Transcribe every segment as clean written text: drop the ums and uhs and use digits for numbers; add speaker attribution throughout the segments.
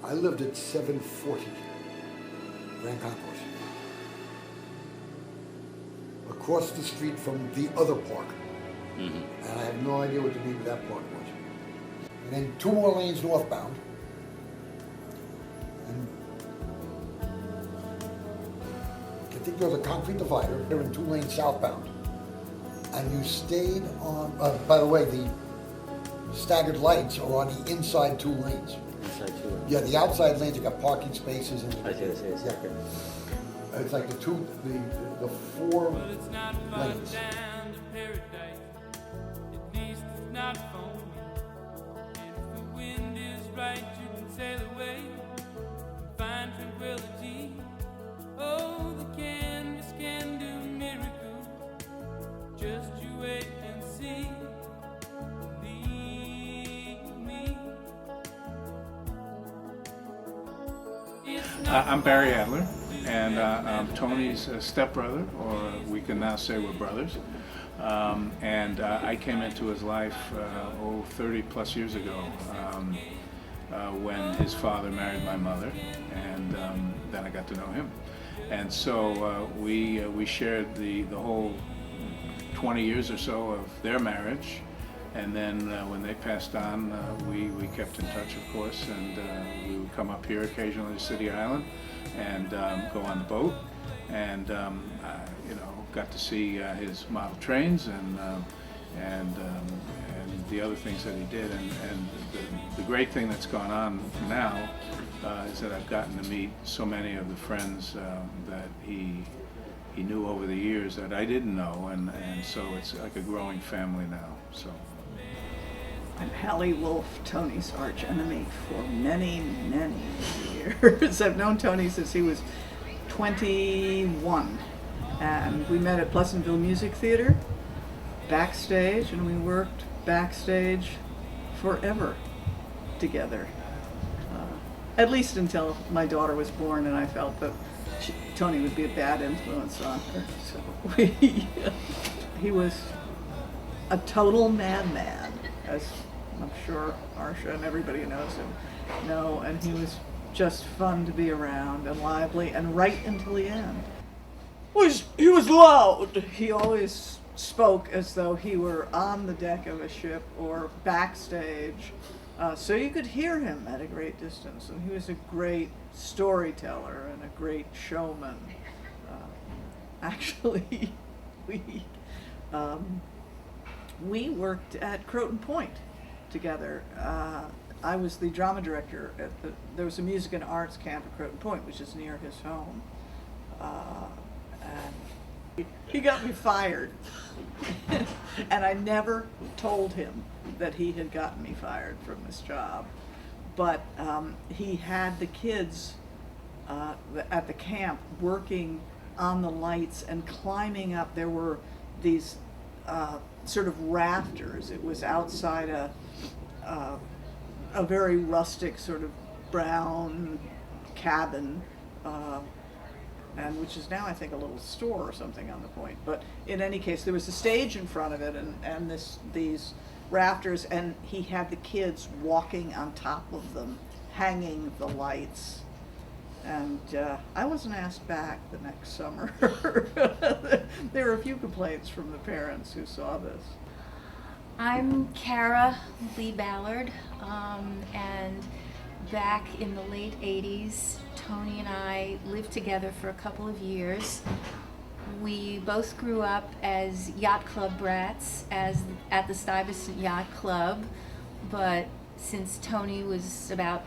Speaker 1: I lived at 740 Grand Concourse, across the street from the other park. And I have no idea what the name of that park was. And then 2 more lanes northbound. And I think there was a concrete divider. There were 2 lanes southbound. And you stayed on, by the way, the staggered lights are on the inside 2 lanes.
Speaker 2: Inside 2 lanes?
Speaker 1: Yeah, the outside lanes, you got parking spaces and...
Speaker 2: I was going to say a second.
Speaker 1: It's like the 4 lanes.
Speaker 3: Not phony. And if the wind is right, you can sail away and find tranquility. Oh, the canvas can do miracles. Just you wait and see. Believe me.
Speaker 4: I'm Barry Adler, and I'm Tony's stepbrother, or we can now say we're brothers. And I came into his life 30 plus years ago when his father married my mother, and then I got to know him. And so we shared the whole 20 years or so of their marriage, and then when they passed on, we kept in touch, of course, and we would come up here occasionally to City Island and go on the boat, and got to see his model trains and the other things that he did, and the great thing that's gone on now is that I've gotten to meet so many of the friends that he knew over the years that I didn't know, and so it's like a growing family now. So
Speaker 5: I'm Hallie Wolf, Tony's arch enemy for many, many years. I've known Tony since he was 21. And we met at Pleasantville Music Theater, backstage, and we worked backstage forever together. At least until my daughter was born, and I felt that Tony would be a bad influence on her. So he was a total madman, as I'm sure Marsha and everybody who knows him know, and he was just fun to be around and lively, and right until the end. He was loud. He always spoke as though he were on the deck of a ship or backstage, so you could hear him at a great distance. And he was a great storyteller and a great showman. Actually, we worked at Croton Point together. I was the drama director there was a music and arts camp at Croton Point, which is near his home. And he got me fired, and I never told him that he had gotten me fired from this job. But he had the kids at the camp working on the lights and climbing up. There were these sort of rafters. It was outside a very rustic sort of brown cabin. And which is now, I think, a little store or something on the point. But in any case, there was a stage in front of it, and these rafters, and he had the kids walking on top of them, hanging the lights. And I wasn't asked back the next summer. There were a few complaints from the parents who saw this.
Speaker 6: I'm Kara Lee Ballard, and back in the late 80s, Tony and I lived together for a couple of years. We both grew up as yacht club brats at the Stuyvesant Yacht Club, but since Tony was about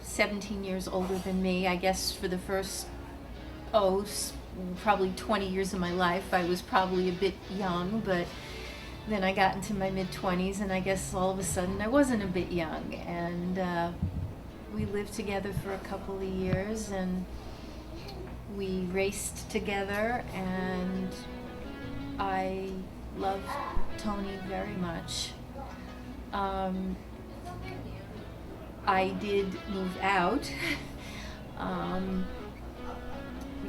Speaker 6: 17 years older than me, I guess for the first, probably 20 years of my life, I was probably a bit young, but then I got into my mid-20s, and I guess all of a sudden I wasn't a bit young, and we lived together for a couple of years, and we raced together, and I loved Tony very much. I did move out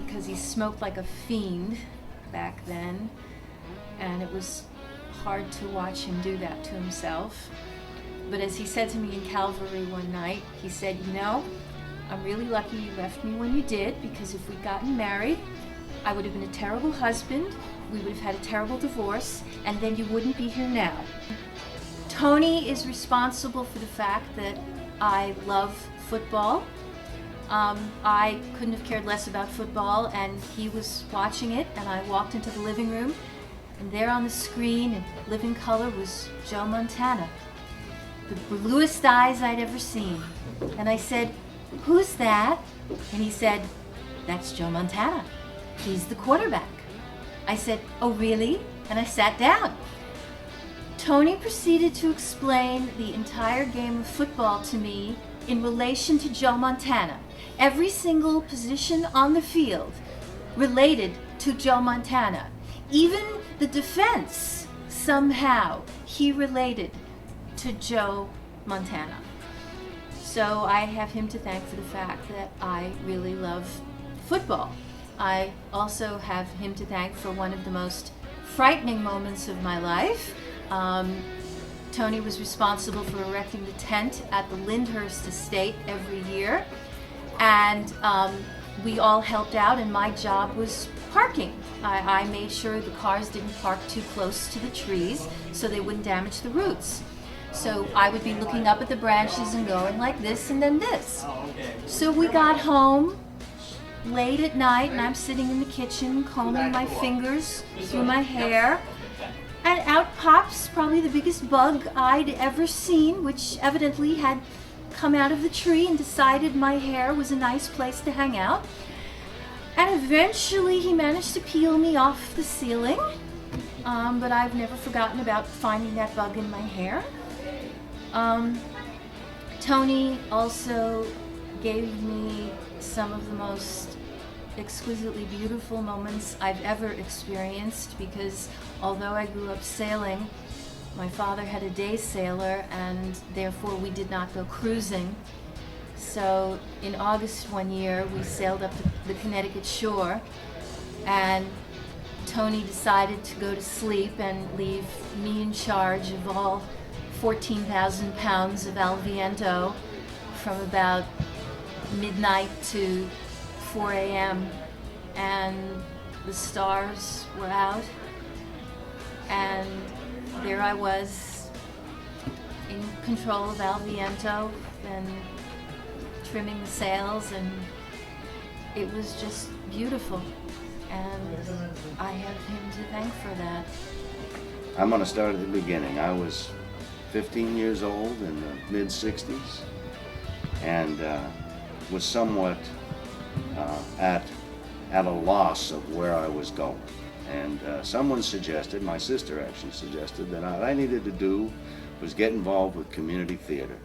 Speaker 6: because he smoked like a fiend back then, and it was hard to watch him do that to himself. But as he said to me in Calvary one night, he said, I'm really lucky you left me when you did, because if we'd gotten married, I would have been a terrible husband, we would have had a terrible divorce, and then you wouldn't be here now. Tony is responsible for the fact that I love football. I couldn't have cared less about football, and he was watching it, and I walked into the living room, and there on the screen in living color was Joe Montana, the bluest eyes I'd ever seen. And I said, "Who's that?" And he said, "That's Joe Montana. He's the quarterback." I said, "Oh, really?" And I sat down. Tony proceeded to explain the entire game of football to me in relation to Joe Montana. Every single position on the field related to Joe Montana. Even the defense, somehow, he related to Joe Montana. So I have him to thank for the fact that I really love football. I also have him to thank for one of the most frightening moments of my life. Tony was responsible for erecting the tent at the Lyndhurst estate every year, and we all helped out, and my job was parking. I made sure the cars didn't park too close to the trees so they wouldn't damage the roots. So I would be looking up at the branches and going like this and then this. So we got home late at night, and I'm sitting in the kitchen combing my fingers through my hair, and out pops probably the biggest bug I'd ever seen, which evidently had come out of the tree and decided my hair was a nice place to hang out. And eventually he managed to peel me off the ceiling, but I've never forgotten about finding that bug in my hair. Tony also gave me some of the most exquisitely beautiful moments I've ever experienced, because although I grew up sailing, my father had a day sailor, and therefore we did not go cruising. So in August one year, we sailed up the Connecticut shore, and Tony decided to go to sleep and leave me in charge of all 14,000 pounds of Al Viento from about midnight to 4 a.m. and the stars were out, and there I was in control of Al Viento and trimming the sails, and it was just beautiful, and I have him to thank for that.
Speaker 2: I'm going to start at the beginning. I was 15 years old in the mid-60s, and was somewhat at a loss of where I was going. And someone suggested, my sister actually suggested, that all I needed to do was get involved with community theater.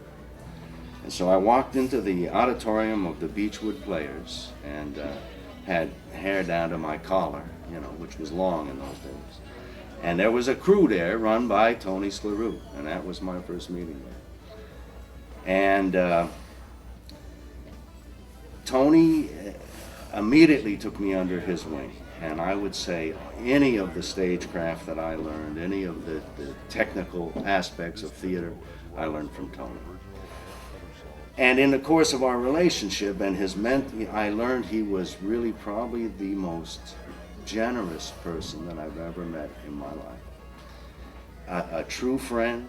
Speaker 2: And so I walked into the auditorium of the Beechwood Players and had hair down to my collar, you know, which was long in those days. And there was a crew there run by Tony Sklarew, and that was my first meeting there. And Tony immediately took me under his wing. And I would say any of the stagecraft that I learned, any of the technical aspects of theater, I learned from Tony. And in the course of our relationship and his I learned he was really probably the most generous person that I've ever met in my life. A true friend,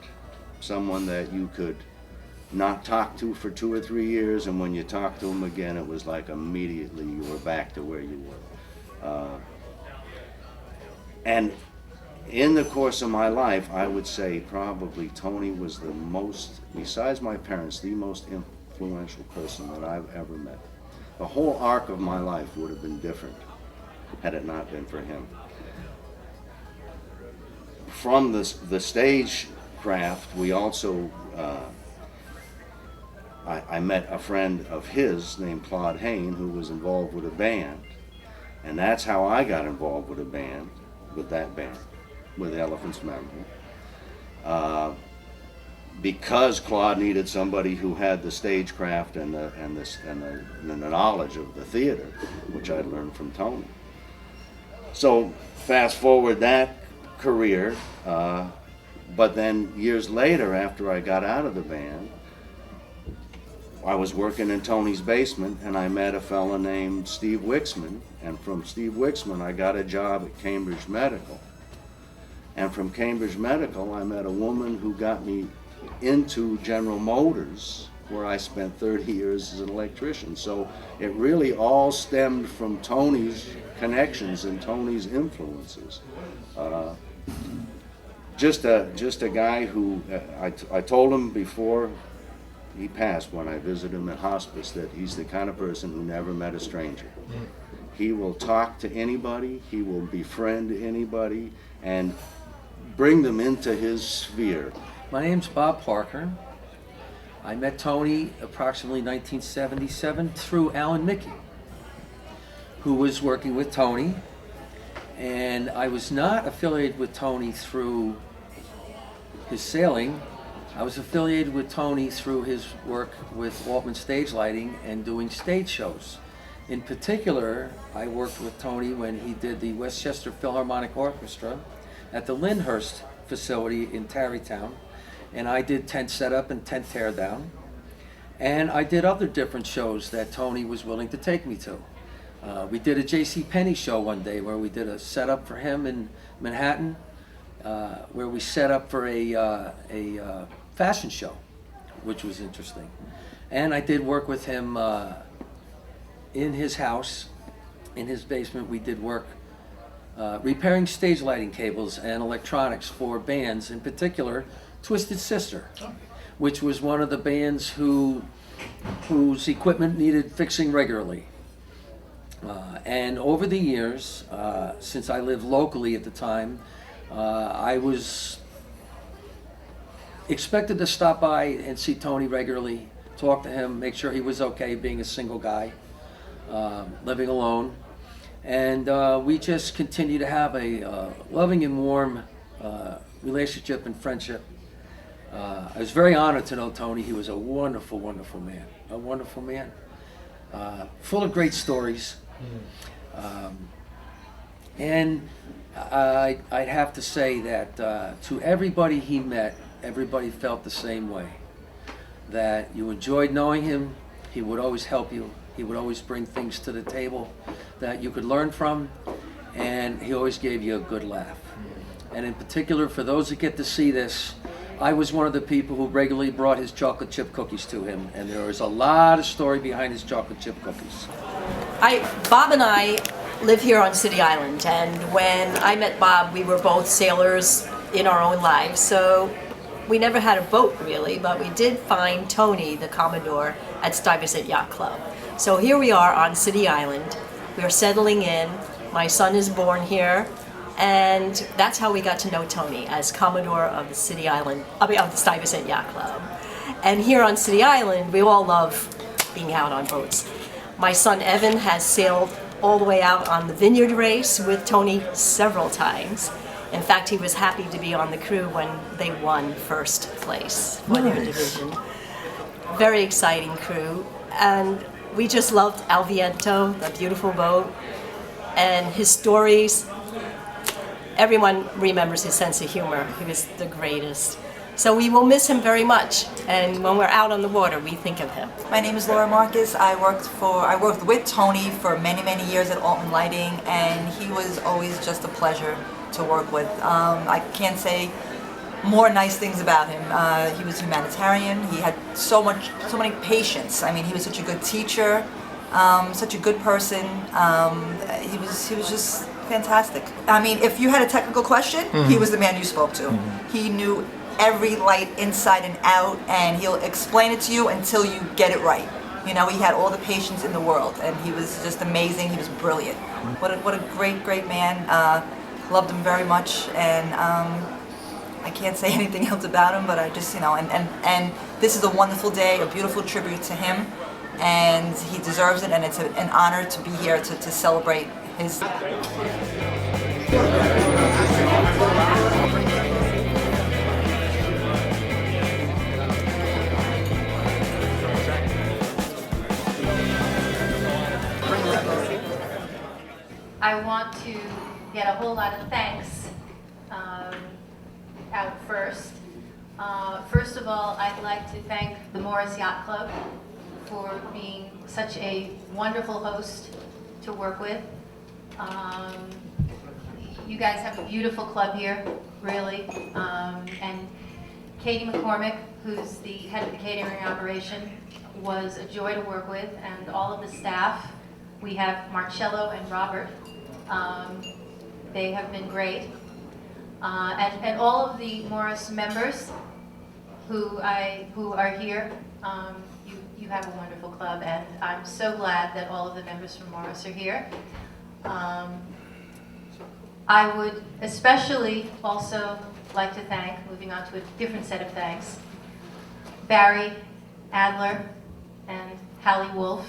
Speaker 2: someone that you could not talk to for 2 or 3 years, and when you talked to him again, it was like immediately you were back to where you were. And in the course of my life, I would say probably Tony was the most, besides my parents, the most influential person that I've ever met. The whole arc of my life would have been different had it not been for him. From the stagecraft, we also, I met a friend of his named Claude Hain, who was involved with a band. And that's how I got involved with a band, with that band, with Elephant's Memory. Because Claude needed somebody who had the stagecraft and the knowledge of the theater, which I learned from Tony. So fast forward that career, but then years later, after I got out of the band, I was working in Tony's basement, and I met a fella named Steve Wixman, and from Steve Wixman I got a job at Cambridge Medical. And from Cambridge Medical I met a woman who got me into General Motors, where I spent 30 years as an electrician. So it really all stemmed from Tony's connections and Tony's influences. Just a guy who, I told him before he passed, when I visited him at hospice, that he's the kind of person who never met a stranger. He will talk to anybody, he will befriend anybody, and bring them into his sphere.
Speaker 7: My name's Bob Parker. I met Tony approximately 1977 through Alan Mickey, who was working with Tony, and I was not affiliated with Tony through his sailing. I was affiliated with Tony through his work with Altman Stage Lighting and doing stage shows. In particular, I worked with Tony when he did the Westchester Philharmonic Orchestra at the Lyndhurst facility in Tarrytown, and I did tent setup and tent teardown, and I did other different shows that Tony was willing to take me to. We did a J.C. Penney show one day where we did a setup for him in Manhattan, where we set up for a fashion show, which was interesting. And I did work with him in his house, in his basement. We did work repairing stage lighting cables and electronics for bands, in particular Twisted Sister, which was one of the bands whose equipment needed fixing regularly. And over the years, since I lived locally at the time, I was expected to stop by and see Tony regularly, talk to him, make sure he was okay being a single guy, living alone. And we just continue to have a loving and warm relationship and friendship. I was very honored to know Tony. He was a wonderful, wonderful man. A wonderful man. Full of great stories. And I'd have to say that to everybody he met, everybody felt the same way. That you enjoyed knowing him, he would always help you, he would always bring things to the table that you could learn from, and he always gave you a good laugh. And in particular, for those that get to see this, I was one of the people who regularly brought his chocolate chip cookies to him, and there was a lot of story behind his chocolate chip cookies.
Speaker 8: Bob and I live here on City Island, and when I met Bob, we were both sailors in our own lives, so we never had a boat really, but we did find Tony, the Commodore, at Stuyvesant Yacht Club. So here we are on City Island. We are settling in. My son is born here, and that's how we got to know Tony, as Commodore of the of the Stuyvesant Yacht Club. And here on City Island, we all love being out on boats. My son Evan has sailed all the way out on the Vineyard race with Tony several times. In fact, he was happy to be on the crew when they won first place for their division. Very exciting crew. And we just loved Al Viento, the beautiful boat, and his stories. Everyone remembers his sense of humor. He was the greatest. So we will miss him very much, and when we're out on the water, we think of him.
Speaker 9: My name is Laura Marcus. I worked with Tony for many, many years at Altman Lighting, and he was always just a pleasure to work with. I can't say more nice things about him. He was humanitarian. He had so many patience. I mean, he was such a good teacher, such a good person. He was just fantastic. I mean, if you had a technical question, he was the man you spoke to. He knew every light inside and out, and he'll explain it to you until you get it right. You know, he had all the patience in the world, and he was just amazing. He was brilliant. What a great man. Loved him very much, and I can't say anything else about him, but I just, and this is a wonderful day, a beautiful tribute to him, and he deserves it, and it's an honor to be here to celebrate his.
Speaker 6: I want to get a whole lot of thanks out first. First of all, I'd like to thank the Morris Yacht Club for being such a wonderful host to work with. You guys have a beautiful club here, really. And Katie McCormick, who's the head of the catering operation, was a joy to work with, and all of the staff. We have Marcello and Robert. They have been great. And all of the Morris members who are here, you have a wonderful club, and I'm so glad that all of the members from Morris are here. I would especially also like to thank, moving on to a different set of thanks, Barry Adler and Hallie Wolf.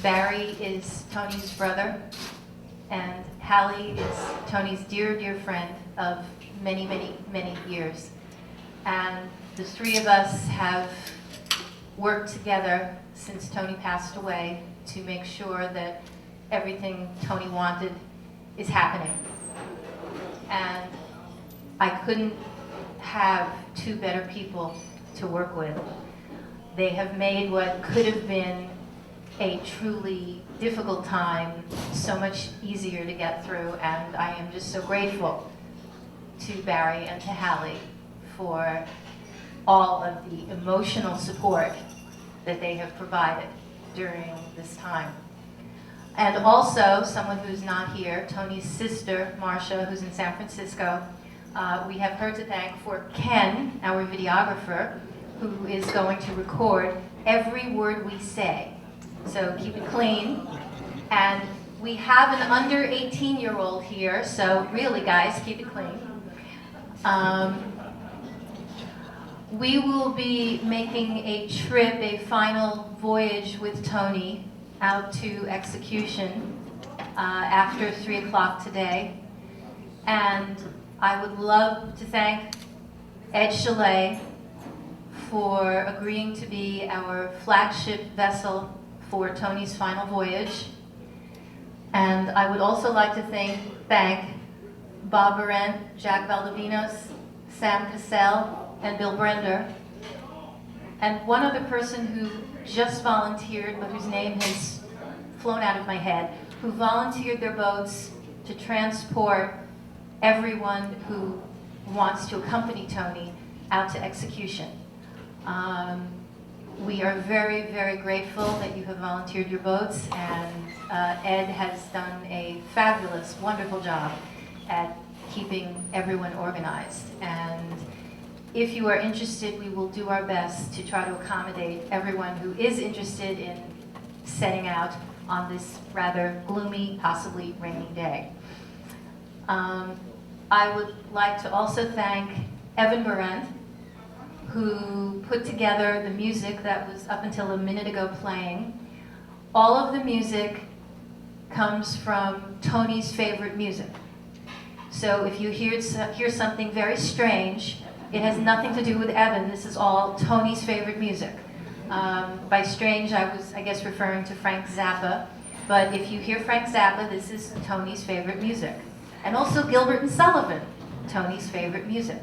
Speaker 6: Barry is Tony's brother, and Hallie is Tony's dear, dear friend of many, many, many years. And the three of us have worked together since Tony passed away to make sure that everything Tony wanted is happening. And I couldn't have two better people to work with. They have made what could have been a truly difficult time so much easier to get through, and I am just so grateful to Barry and to Hallie for all of the emotional support that they have provided during this time. And also, someone who's not here, Tony's sister, Marcia, who's in San Francisco, we have her to thank for Ken, our videographer, who is going to record every word we say. So keep it clean. And we have an under 18-year-old here, so really, guys, keep it clean. We will be making a trip, a final voyage with Tony out to Execution after 3 o'clock today. And I would love to thank Ed Chalet for agreeing to be our flagship vessel for Tony's final voyage. And I would also like to thank Bob Arendt, Jack Valdovinos, Sam Cassell, and Bill Brender. And one other person who just volunteered, but whose name has flown out of my head, who volunteered their boats to transport everyone who wants to accompany Tony out to Execution. We are very, very grateful that you have volunteered your boats, and Ed has done a fabulous, wonderful job at keeping everyone organized. And if you are interested, we will do our best to try to accommodate everyone who is interested in setting out on this rather gloomy, possibly rainy day. I would like to also thank Evan Berend, who put together the music that was up until a minute ago playing. All of the music comes from Tony's favorite music. So if you hear something very strange, it has nothing to do with Evan. This is all Tony's favorite music. By strange, I was, I guess, referring to Frank Zappa. But if you hear Frank Zappa, this is Tony's favorite music. And also Gilbert and Sullivan, Tony's favorite music.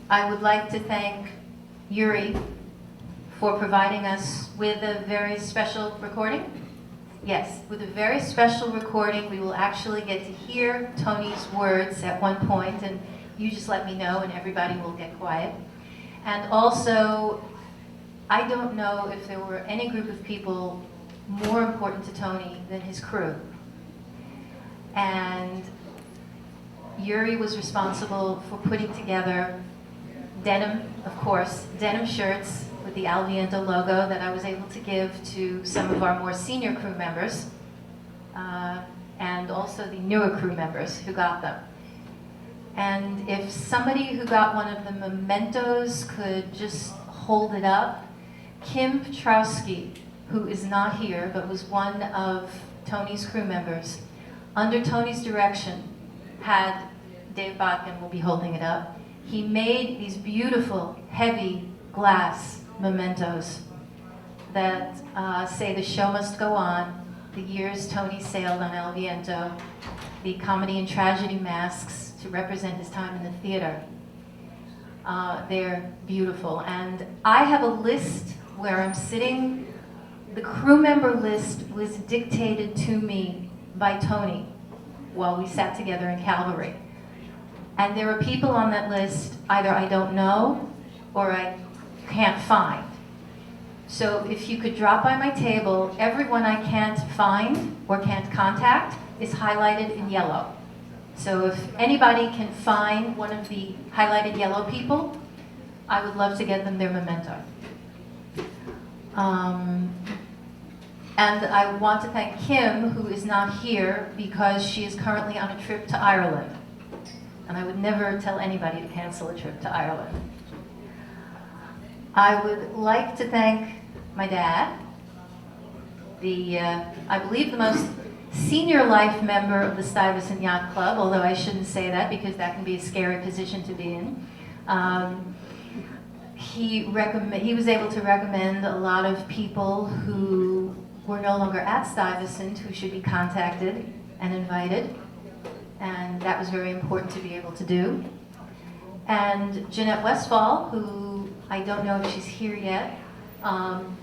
Speaker 6: I would like to thank Yuri for providing us with a very special recording. Yes, with a very special recording. We will actually get to hear Tony's words at one point, and you just let me know and everybody will get quiet. And also, I don't know if there were any group of people more important to Tony than his crew. And Yuri was responsible for putting together denim, of course, denim shirts with the Al Viento logo that I was able to give to some of our more senior crew members, and also the newer crew members who got them. And if somebody who got one of the mementos could just hold it up, Kim Petrowski, who is not here but was one of Tony's crew members, under Tony's direction, had, Dave Botkin will be holding it up, he made these beautiful, heavy glass mementos that say the show must go on, the years Tony sailed on El Viento, the comedy and tragedy masks to represent his time in the theater. They're beautiful. And I have a list where I'm sitting. The crew member list was dictated to me by Tony while we sat together in Calvary. And there are people on that list either I don't know or I can't find. So if you could drop by my table, everyone I can't find or can't contact is highlighted in yellow. So if anybody can find one of the highlighted yellow people, I would love to get them their memento. And I want to thank Kim, who is not here because she is currently on a trip to Ireland. And I would never tell anybody to cancel a trip to Ireland. I would like to thank my dad, I believe the most senior life member of the Stuyvesant Yacht Club, although I shouldn't say that because that can be a scary position to be in. He was able to recommend a lot of people who were no longer at Stuyvesant who should be contacted and invited. And that was very important to be able to do. And Jeanette Westfall, who I don't know if she's here yet,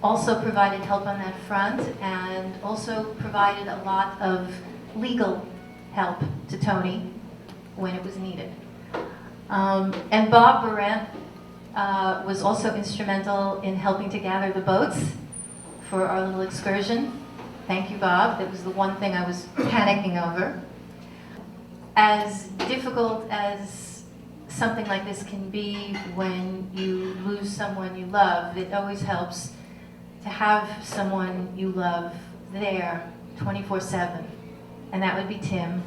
Speaker 6: also provided help on that front and also provided a lot of legal help to Tony when it was needed. And Bob Barrett was also instrumental in helping to gather the boats for our little excursion. Thank you, Bob. That was the one thing I was panicking over. As difficult as something like this can be when you lose someone you love, it always helps to have someone you love there 24/7. And that would be Tim,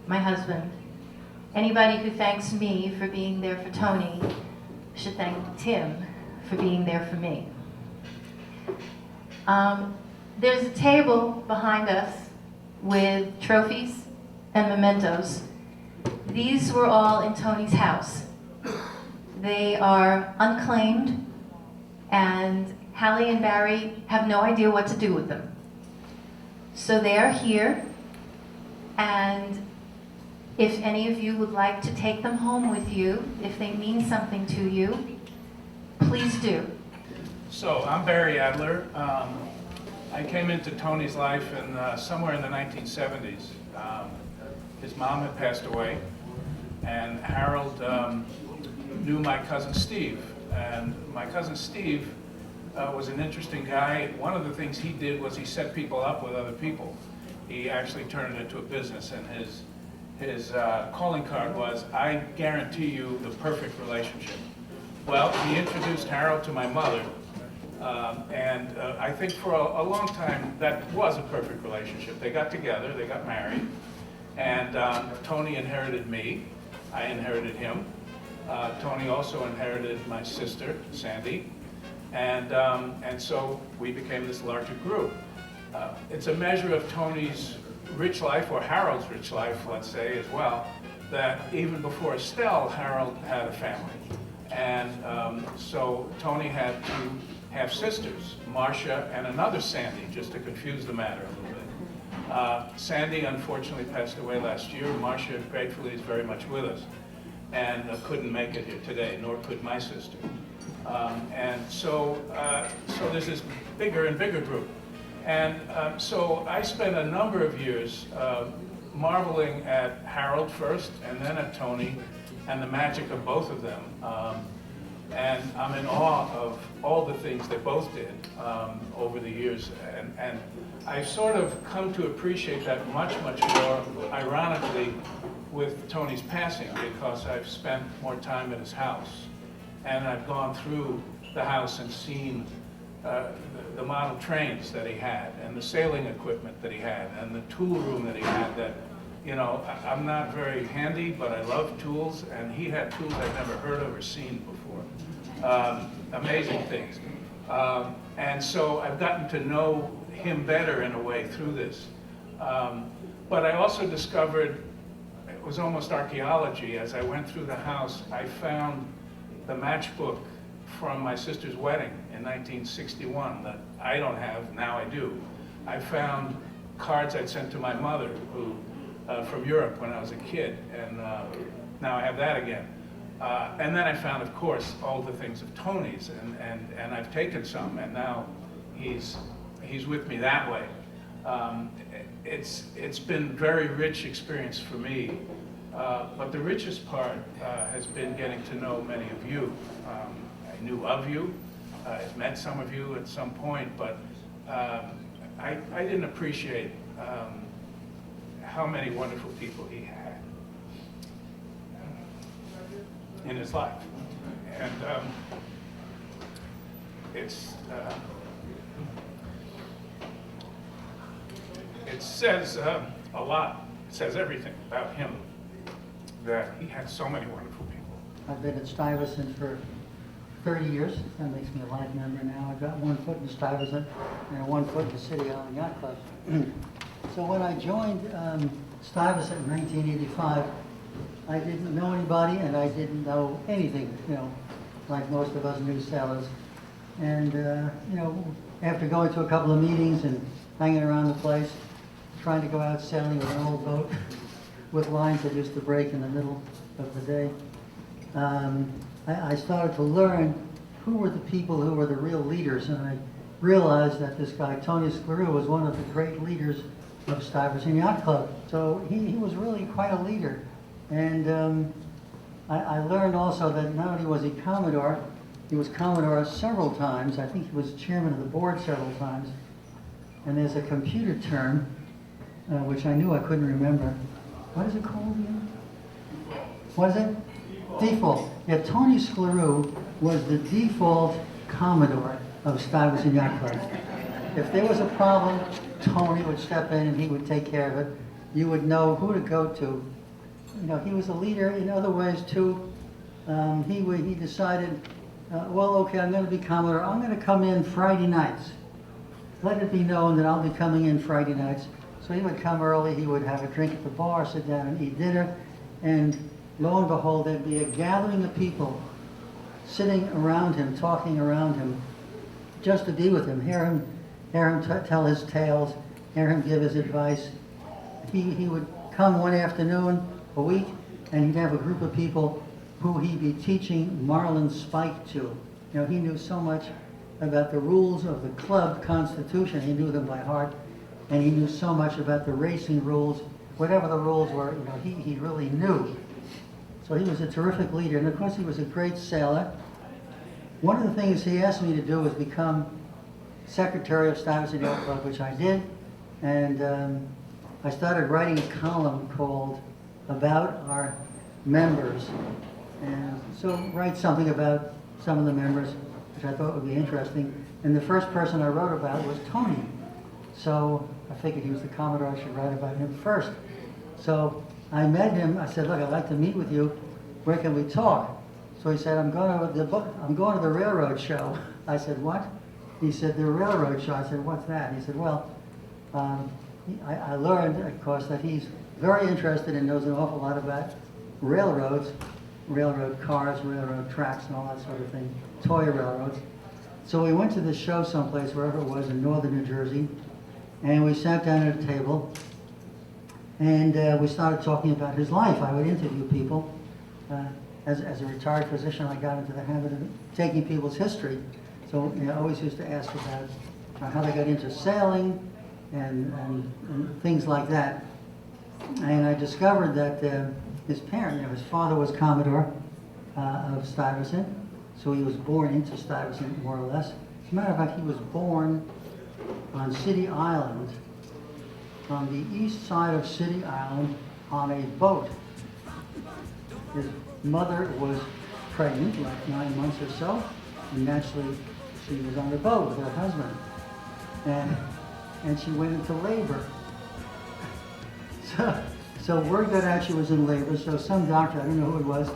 Speaker 6: my husband. Anybody who thanks me for being there for Tony should thank Tim for being there for me. There's a table behind us with trophies and mementos. These were all in Tony's house. They are unclaimed, and Hallie and Barry have no idea what to do with them. So they are here, and if any of you would like to take them home with you, if they mean something to you, please do.
Speaker 4: So I'm Barry Adler. I came into Tony's life somewhere in the 1970s. His mom had passed away, and Harold knew my cousin Steve. And my cousin Steve was an interesting guy. One of the things he did was he set people up with other people. He actually turned it into a business, and his calling card was, "I guarantee you the perfect relationship." Well, he introduced Harold to my mother, and I think for a long time that was a perfect relationship. They got together, they got married, and Tony inherited me, I inherited him. Tony also inherited my sister, Sandy, and so we became this larger group. It's a measure of Tony's rich life, or Harold's rich life, let's say, as well, that even before Estelle, Harold had a family. And so Tony had two half-sisters, Marcia and another Sandy, just to confuse the matter a little bit. Sandy unfortunately passed away last year. Marcia, gratefully, is very much with us and couldn't make it here today, nor could my sister. And so there's this bigger and bigger group. And so I spent a number of years marveling at Harold first, and then at Tony, and the magic of both of them. And I'm in awe of all the things they both did over the years. And I've sort of come to appreciate that much, much more, ironically, with Tony's passing, because I've spent more time at his house. And I've gone through the house and seen the model trains that he had, and the sailing equipment that he had, and the tool room that he had that, you know, I'm not very handy, but I love tools, and he had tools I'd never heard of or seen before. Amazing things. And so I've gotten to know him better in a way through this. But I also discovered, it was almost archaeology, as I went through the house, I found the matchbook from my sister's wedding in 1961 that I don't have, now I do. I found cards I'd sent to my mother who, from Europe when I was a kid, and now I have that again. And then I found, of course, all the things of Tony's, and I've taken some, and now he's with me that way. It's been very rich experience for me, but the richest part has been getting to know many of you. I knew of you, I've met some of you at some point, but I didn't appreciate how many wonderful people he had in his life. And it says a lot, it says everything about him, that he had so many wonderful people.
Speaker 10: I've been at Stuyvesant for 30 years. That makes me a life member now. I've got 1 foot in Stuyvesant and 1 foot in the City Island Yacht Club. So when I joined Stuyvesant in 1985, I didn't know anybody and I didn't know anything, you know, like most of us new sailors. And, you know, after going to a couple of meetings and hanging around the place, trying to go out sailing with an old boat with lines that used to break in the middle of the day, I started to learn who were the people who were the real leaders, and I realized that this guy, Tony Sklarew, was one of the great leaders of Stuyvesant Yacht Club. So he was really quite a leader. And I learned also that not only was he was Commodore several times. I think he was chairman of the board several times. And there's a computer term, which I knew I couldn't remember. What is it called again? What is it? Default. Yeah, Tony Sklarew was the default Commodore of Stuyvesant Yacht Club. If there was a problem, Tony would step in and he would take care of it. You would know who to go to. You know, he was a leader in other ways too. He decided, well, okay, I'm going to be Commodore. I'm going to come in Friday nights. Let it be known that I'll be coming in Friday nights. So he would come early, he would have a drink at the bar, sit down and eat dinner, and lo and behold, there'd be a gathering of people sitting around him, talking around him, just to be with him, hear him tell his tales, hear him give his advice. He would come one afternoon a week, and he'd have a group of people who he'd be teaching Marlin Spike to. You know, he knew so much about the rules of the club constitution. He knew them by heart, and he knew so much about the racing rules. Whatever the rules were, you know, he really knew. So he was a terrific leader, and of course he was a great sailor. One of the things he asked me to do was become secretary of Stuyvesant Yacht Club, which I did, and I started writing a column called About Our Members, and so write something about some of the members, which I thought would be interesting. And the first person I wrote about was Tony. So I figured he was the Commodore, I should write about him first. So I met him, I said, look, I'd like to meet with you. Where can we talk? So he said, I'm going to the railroad show. I said, what? He said, the railroad show. I said, what's that? He said, well, I learned, of course, that he's very interested and knows an awful lot about railroads, railroad cars, railroad tracks, and all that sort of thing, toy railroads. So we went to this show someplace, wherever it was, in northern New Jersey, and we sat down at a table, and we started talking about his life. I would interview people. As a retired physician, I got into the habit of taking people's history. So I always used to ask about how they got into sailing and things like that. And I discovered that his parent, you know, his father was Commodore of Stuyvesant, so he was born into Stuyvesant, more or less. As a matter of fact, he was born on City Island, on the east side of City Island, on a boat. His mother was pregnant, like 9 months or so, and naturally she was on the boat with her husband. And she went into labor. So word got out she was in labor, so some doctor, I don't know who it was,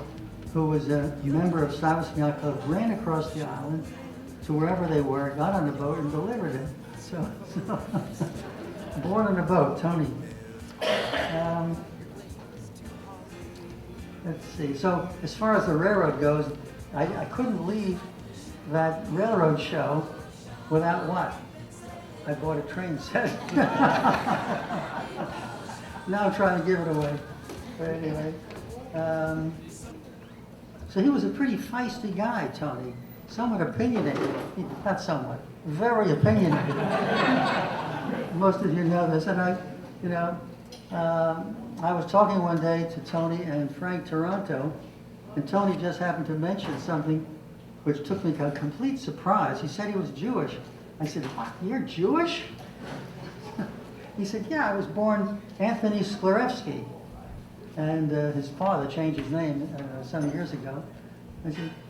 Speaker 10: who was a member of Stuyvesant Yacht Club, ran across the island to wherever they were, got on the boat and delivered it. So born on a boat, Tony. Let's see, so as far as the railroad goes, I couldn't leave that railroad show without what? I bought a train set. Now I'm trying to give it away. But anyway, So he was a pretty feisty guy, Tony. Somewhat opinionated. Not somewhat. Very opinionated. Most of you know this. And I was talking one day to Tony and Frank Toronto, and Tony just happened to mention something which took me to a complete surprise. He said he was Jewish. I said, "What, you're Jewish?" He said, "Yeah, I was born Anthony Sklarew." And his father changed his name some years ago.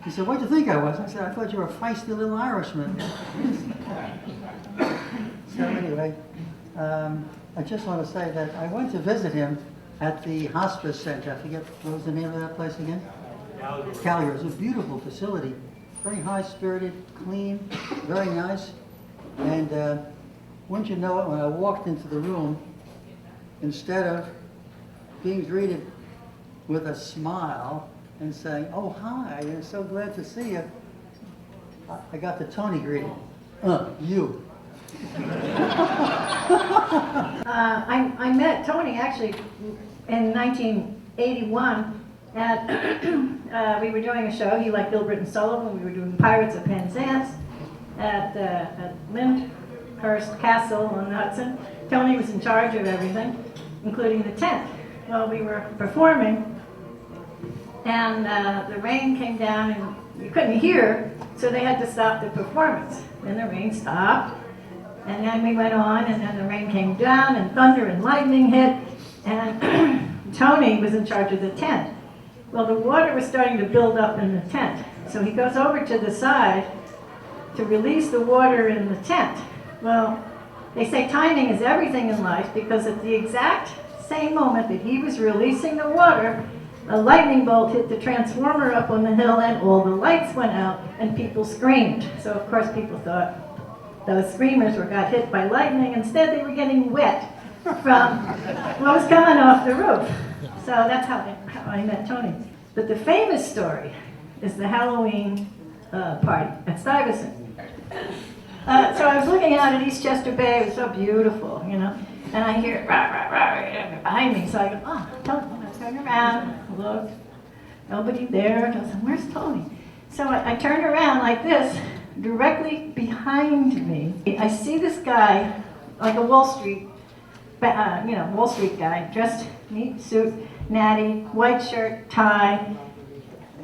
Speaker 10: He said, "What do you think I was?" I said, "I thought you were a feisty little Irishman." So anyway, I just want to say that I went to visit him at the hospice center. I forget, what was the name of that place again? Calgary. It was a beautiful facility. Very high-spirited, clean, very nice. And wouldn't you know it, when I walked into the room, instead of being greeted with a smile and saying, "Oh, hi, I'm so glad to see you," I got the Tony greeting. You.
Speaker 11: I met Tony actually in 1981 at, we were doing a show, he liked Gilbert and Sullivan, we were doing Pirates of Penzance at Lyndhurst Castle on the Hudson. Tony was in charge of everything, including the tent. Well, we were performing, and the rain came down and you couldn't hear, so they had to stop the performance. Then the rain stopped, and then we went on, and then the rain came down, and thunder and lightning hit, and Tony was in charge of the tent. Well, the water was starting to build up in the tent, so he goes over to the side to release the water in the tent. Well, they say timing is everything in life, because at the exact same moment that he was releasing the water, a lightning bolt hit the transformer up on the hill, and all the lights went out, and people screamed. So of course people thought those screamers got hit by lightning. Instead, they were getting wet from what was coming off the roof. So that's how I met Tony. But the famous story is the Halloween party at Stuyvesant. So I was looking out at Eastchester Bay. It was so beautiful, you know. And I hear rah, rah, rah behind me. So I go, "Oh, Tony." I turn around, look, nobody there. I said, "Where's Tony?" So I turn around like this, directly behind me. I see this guy, like a Wall Street, Wall Street guy, dressed neat suit, natty, white shirt, tie,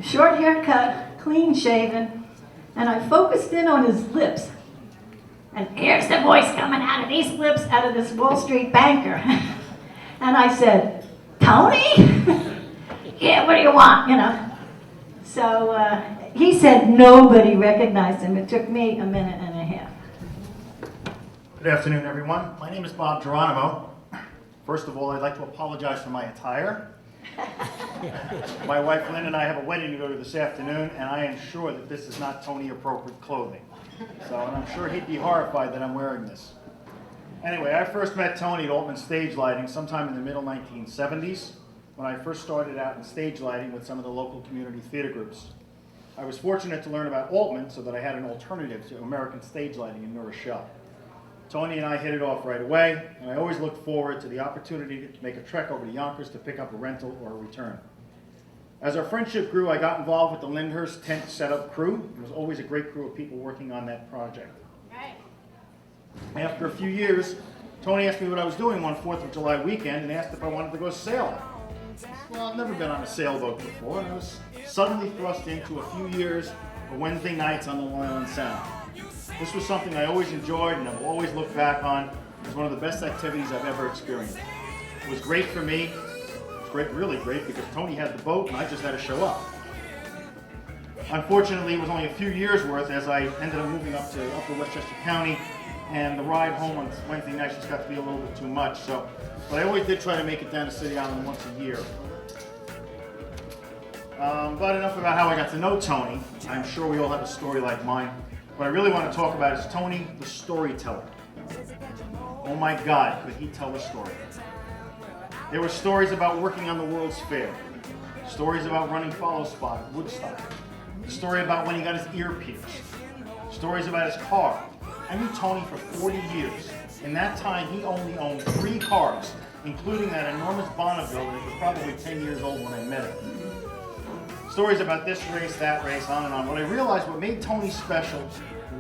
Speaker 11: short haircut, clean shaven, and I focused in on his lips. And here's the voice coming out of these lips, out of this Wall Street banker. And I said, "Tony?" "Yeah, what do you want?" You know. So he said nobody recognized him. It took me a minute and a half.
Speaker 12: Good afternoon, everyone. My name is Bob Geronimo. First of all, I'd like to apologize for my attire. My wife Lynn and I have a wedding to go to this afternoon, and I am sure that this is not Tony-appropriate clothing. So, and I'm sure he'd be horrified that I'm wearing this. Anyway, I first met Tony at Altman Stage Lighting sometime in the middle 1970s, when I first started out in stage lighting with some of the local community theater groups. I was fortunate to learn about Altman so that I had an alternative to American stage lighting in New Rochelle. Tony and I hit it off right away, and I always looked forward to the opportunity to make a trek over to Yonkers to pick up a rental or a return. As our friendship grew, I got involved with the Lyndhurst tent setup crew. It was always a great crew of people working on that project.
Speaker 11: Right.
Speaker 12: After a few years, Tony asked me what I was doing one 4th of July weekend and asked if I wanted to go sailing. Well, I've never been on a sailboat before, and I was suddenly thrust into a few years of Wednesday nights on the Long Island Sound. This was something I always enjoyed and I will always look back on as one of the best activities I've ever experienced. It was great for me. It was great, really great, because Tony had the boat and I just had to show up. Unfortunately, it was only a few years worth, as I ended up moving up to Upper Westchester County, and the ride home on Wednesday nights just got to be a little bit too much. So, but I always did try to make it down to City Island once a year. But enough about how I got to know Tony. I'm sure we all have a story like mine. What I really want to talk about is Tony, the storyteller. Oh my God, could he tell a story? There were stories about working on the World's Fair, stories about running follow spot at Woodstock, a story about when he got his ear pierced, stories about his car. I knew Tony for 40 years. In that time, he only owned 3 cars, including that enormous Bonneville that was probably 10 years old when I met him. stories about this race, that race, on and on. What I realized, what made Tony special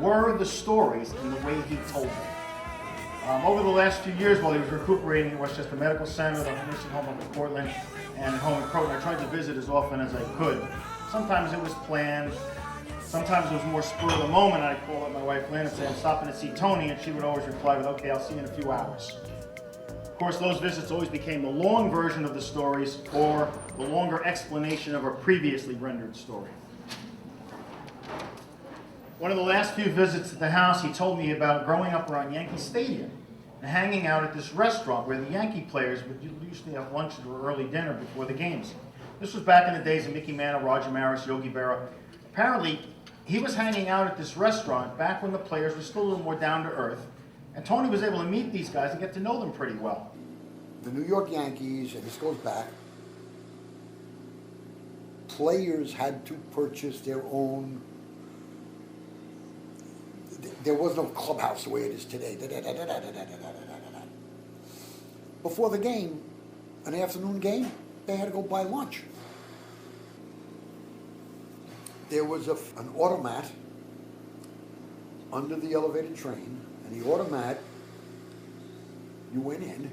Speaker 12: were the stories and the way he told them. Over the last few years, while he was recuperating at Westchester Medical Center, the nursing home up in Portland, and home in Croton, I tried to visit as often as I could. Sometimes it was planned, sometimes it was more spur of the moment. I'd call up my wife Lynn and say, I'm stopping to see Tony, and she would always reply with, okay, I'll see you in a few hours. Of course, those visits always became the long version of the stories or the longer explanation of a previously rendered story. One of the last few visits at the house, he told me about growing up around Yankee Stadium and hanging out at this restaurant where the Yankee players would usually have lunch or early dinner before the games. This was back in the days of Mickey Mantle, Roger Maris, Yogi Berra. Apparently, he was hanging out at this restaurant back when the players were still a little more down to earth, and Tony was able to meet these guys and get to know them pretty well.
Speaker 1: The New York Yankees, and this goes back, players had to purchase their own. There was no clubhouse the way it is today. Before the game, an afternoon game, they had to go buy lunch. There was an automat under the elevated train, and the automat, you went in,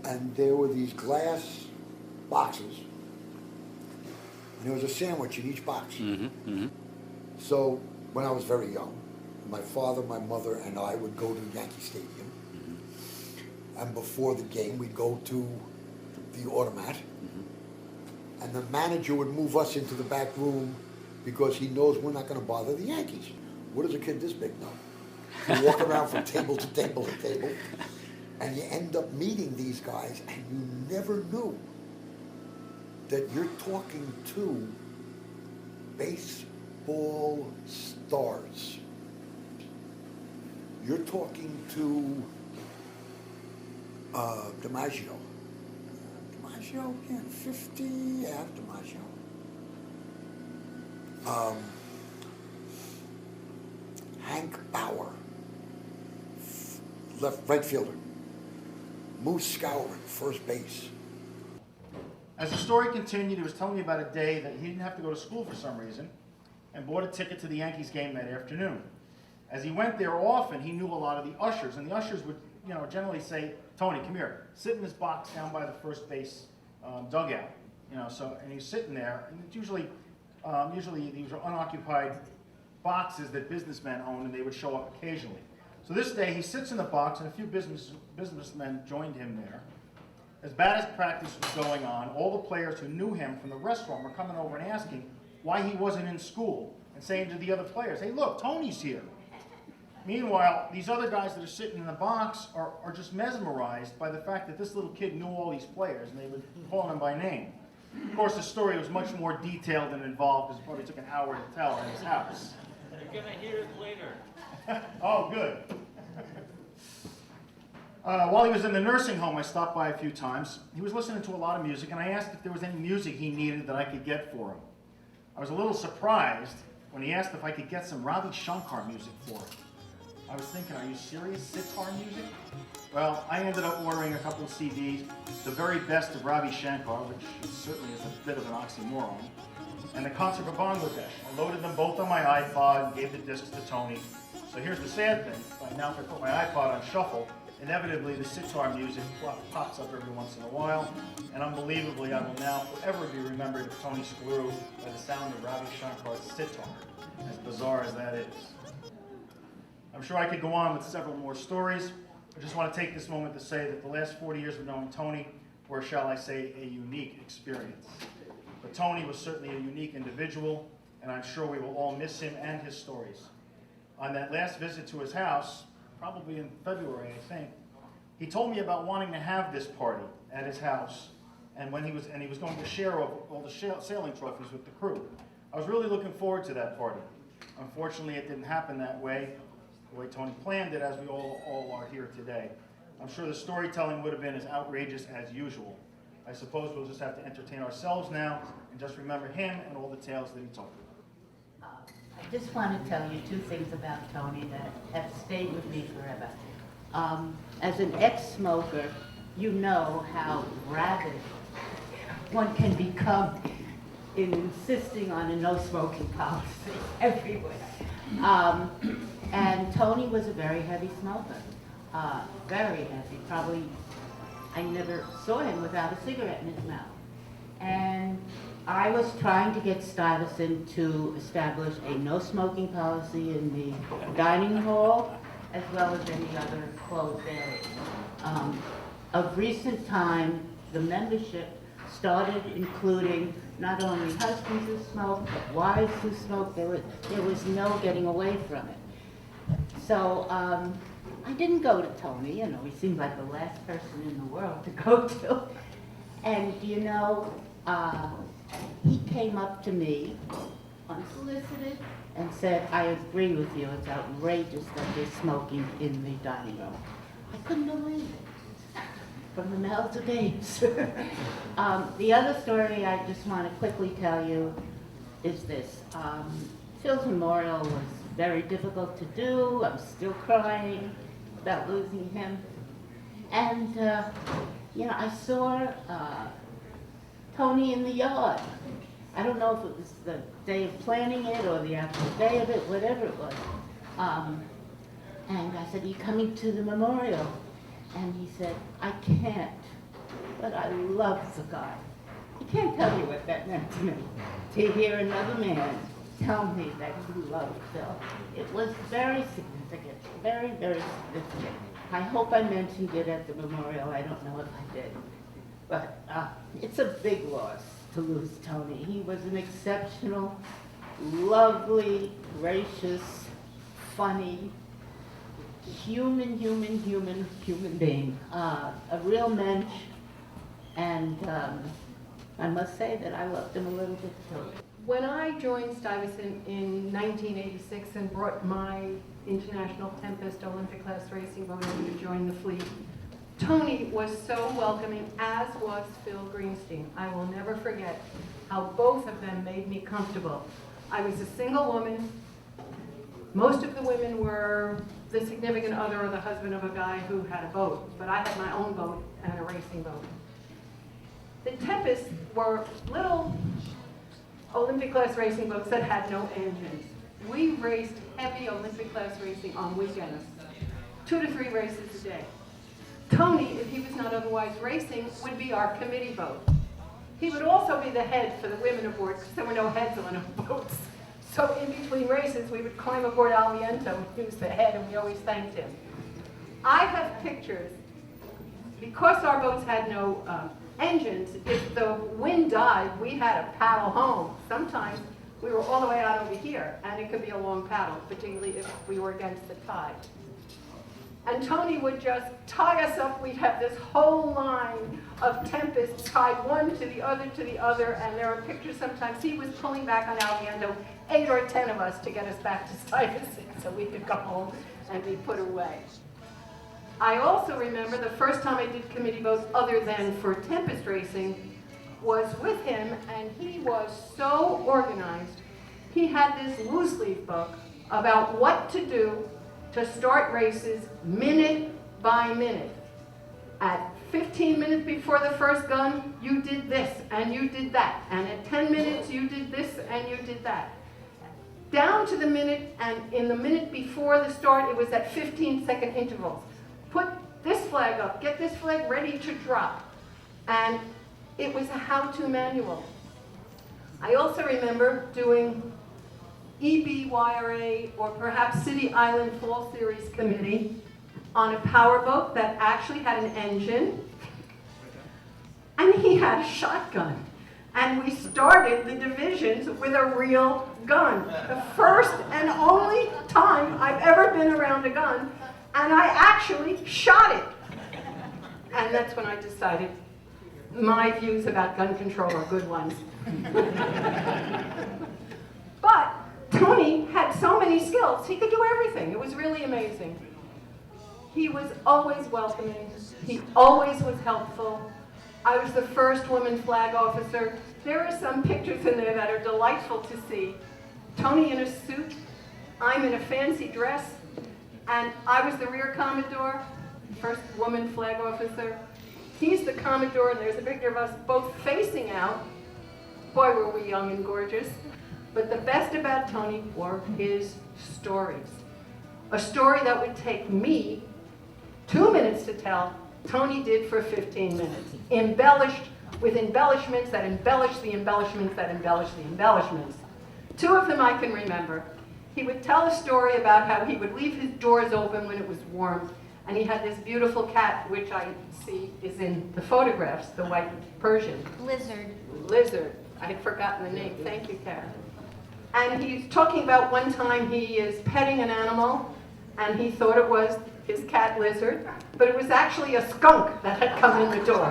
Speaker 1: and there were these glass boxes, and there was a sandwich in each box. So when I was very young, my father, my mother, and I would go to Yankee Stadium, and before the game, we'd go to the automat, and the manager would move us into the back room because he knows we're not going to bother the Yankees. What does a kid this big know? You walk around from table to table to table, and you end up meeting these guys, and you never knew that you're talking to baseball stars. You're talking to DiMaggio. DiMaggio, yeah, 50, yeah, DiMaggio. Hank Bauer, right fielder. Moose Scourin, first base.
Speaker 12: As the story continued, he was telling me about a day that he didn't have to go to school for some reason and bought a ticket to the Yankees game that afternoon. As he went there often, he knew a lot of the ushers, and the ushers would, generally say, Tony, come here, sit in this box down by the first base dugout. And he's sitting there, and it's usually these are unoccupied boxes that businessmen own, and they would show up occasionally. So this day, he sits in the box, and a few businessmen joined him there. As bad as practice was going on, all the players who knew him from the restaurant were coming over and asking why he wasn't in school, and saying to the other players, hey, look, Tony's here. Meanwhile, these other guys that are sitting in the box are just mesmerized by the fact that this little kid knew all these players, and they would call him by name. Of course, the story was much more detailed and involved, because it probably took an hour to tell in his house.
Speaker 13: You're going to hear it later.
Speaker 12: Oh, good. While he was in the nursing home, I stopped by a few times. He was listening to a lot of music, and I asked if there was any music he needed that I could get for him. I was a little surprised when he asked if I could get some Ravi Shankar music for him. I was thinking, are you serious? Sitar music? Well, I ended up ordering a couple of CDs, the very best of Ravi Shankar, which certainly is a bit of an oxymoron, and the Concert of Bangladesh. I loaded them both on my iPod and gave the discs to Tony. So here's the sad thing. Now if I put my iPod on shuffle, inevitably the sitar music pops up every once in a while, and unbelievably I will now forever be remembered as Tony Sklarew by the sound of Ravi Shankar's sitar, as bizarre as that is. I'm sure I could go on with several more stories. I just want to take this moment to say that the last 40 years of knowing Tony were, shall I say, a unique experience. But Tony was certainly a unique individual, and I'm sure we will all miss him and his stories. On that last visit to his house, probably in February, I think, he told me about wanting to have this party at his house, and he was going to share all the sailing trophies with the crew. I was really looking forward to that party. Unfortunately, it didn't happen that way, the way Tony planned it, as we all are here today. I'm sure the storytelling would have been as outrageous as usual. I suppose we'll just have to entertain ourselves now and just remember him and all the tales that he told.
Speaker 14: I just want to tell you two things about Tony that have stayed with me forever. As an ex-smoker, you know how rabid one can become in insisting on a no smoking policy everywhere. And Tony was a very heavy smoker, very heavy. Probably, I never saw him without a cigarette in his mouth. And I was trying to get Stuyvesant to establish a no smoking policy in the dining hall as well as any other closed area. Of recent time, the membership started including not only husbands who smoked, but wives who smoked. There was no getting away from it. So I didn't go to Tony, you know, he seemed like the last person in the world to go to. And you know, he came up to me unsolicited and said, I agree with you, it's outrageous that they're smoking in the dining room. I couldn't believe it. From the mouths of babes. The other story I just want to quickly tell you is this. Phil's memorial was very difficult to do. I'm still crying about losing him. And, you know, I saw Tony in the yard. I don't know if it was the day of planning it or the actual day of it, whatever it was. And I said, are you coming to the memorial? And he said, I can't, but I love the guy. I can't tell you what that meant to me, to hear another man tell me that he loved Phil. It was very significant, very, very significant. I hope I mentioned it at the memorial. I don't know if I did. But it's a big loss to lose Tony. He was an exceptional, lovely, gracious, funny, human being, a real mensch, and I must say that I loved him a little bit too.
Speaker 15: When I joined Stuyvesant in 1986 and brought my International Tempest Olympic class racing boat over to join the fleet, Tony was so welcoming, as was Phil Greenstein. I will never forget how both of them made me comfortable. I was a single woman. Most of the women were the significant other or the husband of a guy who had a boat, but I had my own boat and a racing boat. The Tempests were little Olympic class racing boats that had no engines. We raced heavy Olympic class racing on weekends, 2 to 3 races a day. Tony, if he was not otherwise racing, would be our committee boat. He would also be the head for the women aboard because there were no heads on our boats. So in between races, we would climb aboard Al Viento, he was the head, and we always thanked him. I have pictures, because our boats had no engines, if the wind died, we had to paddle home. Sometimes we were all the way out over here, and it could be a long paddle, particularly if we were against the tide. And Tony would just tie us up. We'd have this whole line of Tempests tied one to the other, and there are pictures sometimes he was pulling back on Al Viento, 8 or 10 of us to get us back to Stuyvesant so we could go home and be put away. I also remember the first time I did committee boats other than for Tempest racing was with him, and he was so organized. He had this loose leaf book about what to do to start races minute by minute. At 15 minutes before the first gun, you did this and you did that. And at 10 minutes, you did this and you did that. Down to the minute, and in the minute before the start, it was at 15-second intervals. Put this flag up, get this flag ready to drop. And it was a how-to manual. I also remember doing EBYRA or perhaps City Island Fall Series Committee on a powerboat that actually had an engine, and he had a shotgun. And we started the divisions with a real gun. The first and only time I've ever been around a gun, and I actually shot it. And that's when I decided my views about gun control are good ones. But Tony had so many skills, he could do everything. It was really amazing. He was always welcoming. He always was helpful. I was the first woman flag officer. There are some pictures in there that are delightful to see. Tony in a suit, I'm in a fancy dress, and I was the rear commodore, first woman flag officer. He's the commodore, and there's a picture of us both facing out. Boy, were we young and gorgeous. But the best about Tony were his stories. A story that would take me 2 minutes to tell, Tony did for 15 minutes. Embellished with embellishments that embellish the embellishments that embellish the embellishments. 2 of them I can remember. He would tell a story about how he would leave his doors open when it was warm, and he had this beautiful cat, which I see is in the photographs, the white Persian.
Speaker 6: Lizard.
Speaker 15: Lizard. I had forgotten the name. Thank you, Karen. And he's talking about one time he is petting an animal, and he thought it was his cat Lizard, but it was actually a skunk that had come in the door.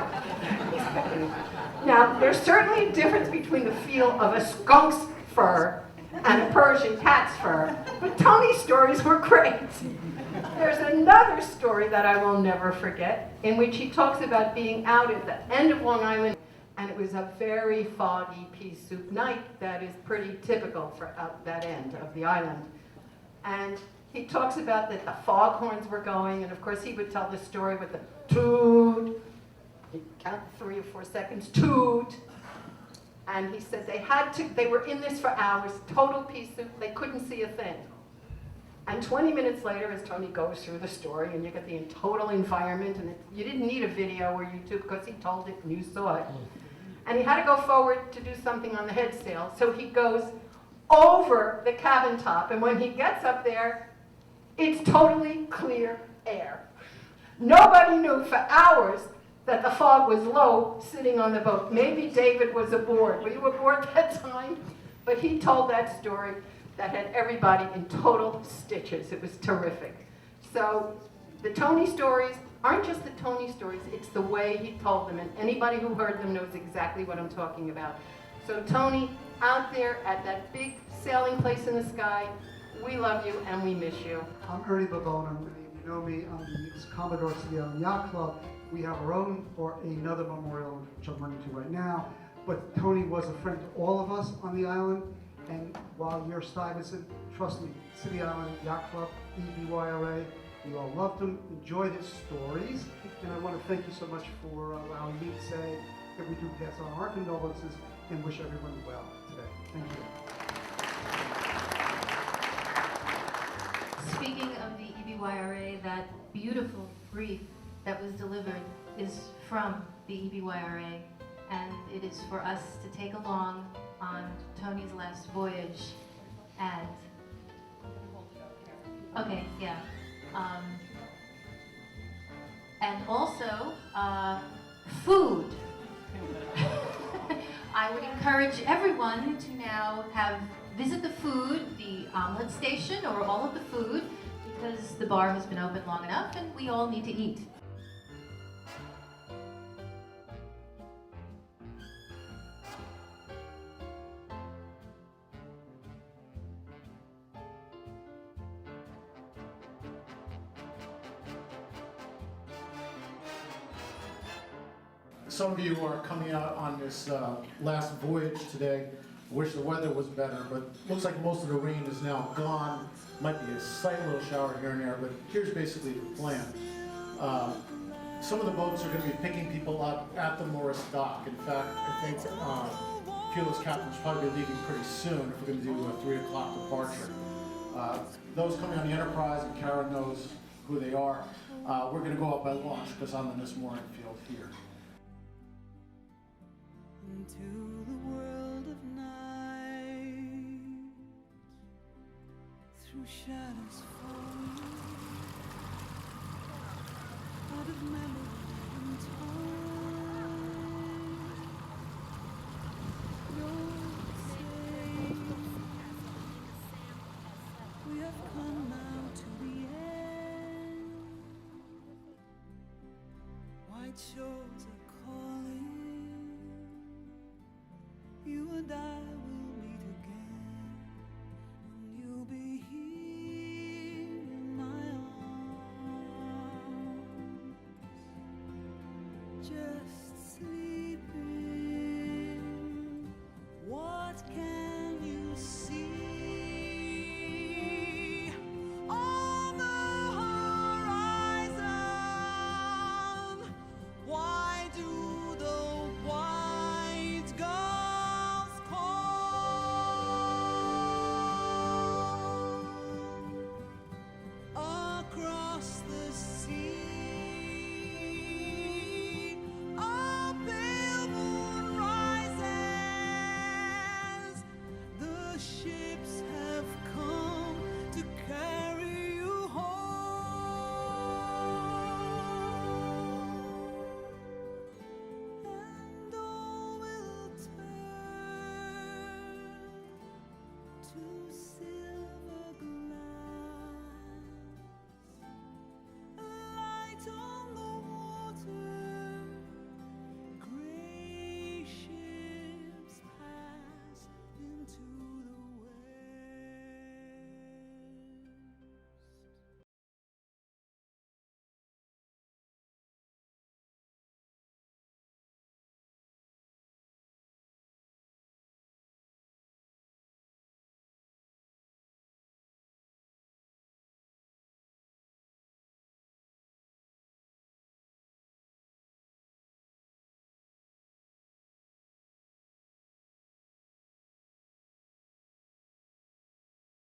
Speaker 15: Now, there's certainly a difference between the feel of a skunk's fur and a Persian cat's fur, but Tony's stories were great. There's another story that I will never forget, in which he talks about being out at the end of Long Island, and it was a very foggy pea soup night that is pretty typical for out that end of the island. And he talks about that the foghorns were going, and of course he would tell the story with the toot. He'd count 3 or 4 seconds, toot. And he said they were in this for hours, total pea soup, they couldn't see a thing. And 20 minutes later, as Tony goes through the story, and you get the total environment, and you didn't need a video or YouTube because he told it and you saw it. And he had to go forward to do something on the head sail, so he goes over the cabin top, and when he gets up there, it's totally clear air. Nobody knew for hours that the fog was low sitting on the boat. Maybe David was aboard. Were you aboard that time? But he told that story that had everybody in total stitches. It was terrific. So the Tony stories aren't just the Tony stories, it's the way he told them, and anybody who heard them knows exactly what I'm talking about. So Tony, out there at that big sailing place in the sky, we love you and we miss you.
Speaker 16: I'm Ernie Babona. You know me, I'm the Commodore City Island Yacht Club. We have our own or another memorial, which I'm running to right now. But Tony was a friend to all of us on the island. And while you're Stuyvesant, trust me, City Island Yacht Club, EBYRA, we all loved him, enjoyed his stories. And I want to thank you so much for allowing me to say that we do pass on our condolences and wish everyone well today. Thank you.
Speaker 17: Speaking of the EBYRA, that beautiful brief that was delivered is from the EBYRA, and it is for us to take along on Tony's last voyage. And okay, yeah. And also food. I would encourage everyone to now visit the food, the omelet station, or all of the food, because the bar has been open long enough and we all need to eat.
Speaker 12: Some of you are coming out on this last voyage today. Wish the weather was better, but looks like most of the rain is now gone. Might be a slight little shower here and there, but here's basically the plan. Some of the boats are going to be picking people up at the Morris dock. In fact, I think Fearless Captain's probably leaving pretty soon if we're going to do a 3 o'clock departure. Those coming on the Enterprise, and Karen knows who they are, we're going to go out by launch because I'm in this mooring field here.
Speaker 3: Into the world of night, through shadows falling, out of memory and time, you're safe. We have come now to the end. White shores are calling. You and I will meet again, and you'll be here in my arms.